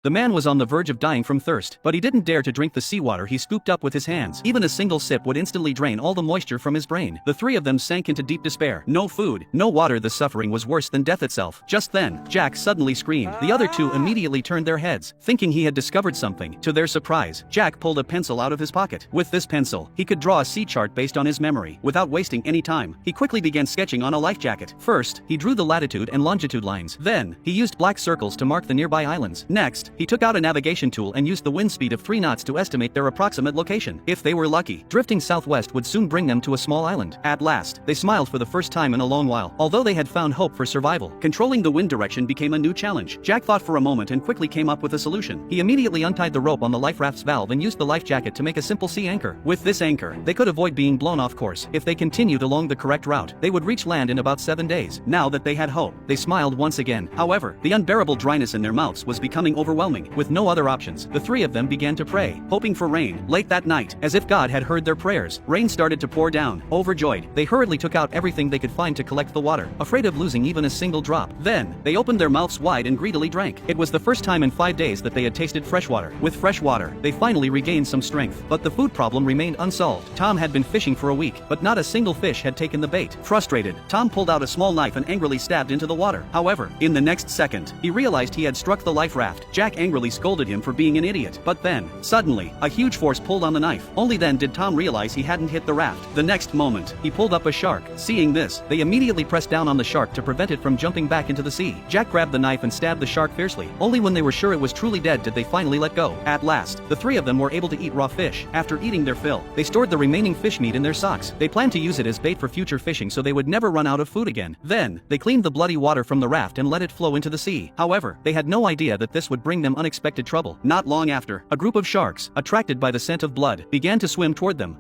The man was on the verge of dying from thirst, but he didn't dare to drink the seawater he scooped up with his hands. Even a single sip would instantly drain all the moisture from his brain. The three of them sank into deep despair. No food, no water. The suffering was worse than death itself. Just then, Jack suddenly screamed. The other two immediately turned their heads, thinking he had discovered something. To their surprise, Jack pulled a pencil out of his pocket. With this pencil, he could draw a sea chart based on his memory. Without wasting any time, he quickly began sketching on a life jacket. First, he drew the latitude and longitude lines. Then, he used black circles to mark the nearby islands. Next, he took out a navigation tool and used the wind speed of 3 knots to estimate their approximate location. If they were lucky, drifting southwest would soon bring them to a small island. At last, they smiled for the first time in a long while. Although they had found hope for survival, controlling the wind direction became a new challenge. Jack thought for a moment and quickly came up with a solution. He immediately untied the rope on the life raft's valve and used the life jacket to make a simple sea anchor. With this anchor, they could avoid being blown off course. If they continued along the correct route, they would reach land in about 7 days. Now that they had hope, they smiled once again. However, the unbearable dryness in their mouths was becoming overwhelming. With no other options, the three of them began to pray, hoping for rain. Late that night, as if God had heard their prayers, rain started to pour down. Overjoyed, they hurriedly took out everything they could find to collect the water, afraid of losing even a single drop. Then, they opened their mouths wide and greedily drank. It was the first time in 5 days that they had tasted fresh water. With fresh water, they finally regained some strength. But the food problem remained unsolved. Tom had been fishing for a week, but not a single fish had taken the bait. Frustrated, Tom pulled out a small knife and angrily stabbed into the water. However, in the next second, he realized he had struck the life raft. Jack angrily scolded him for being an idiot. But then, suddenly, a huge force pulled on the knife. Only then did Tom realize he hadn't hit the raft. The next moment, he pulled up a shark. Seeing this, they immediately pressed down on the shark to prevent it from jumping back into the sea. Jack grabbed the knife and stabbed the shark fiercely. Only when they were sure it was truly dead did they finally let go. At last, the three of them were able to eat raw fish. After eating their fill, they stored the remaining fish meat in their socks. They planned to use it as bait for future fishing so they would never run out of food again. Then, they cleaned the bloody water from the raft and let it flow into the sea. However, they had no idea that this would bring them unexpected trouble. Not long after, a group of sharks, attracted by the scent of blood, began to swim toward them.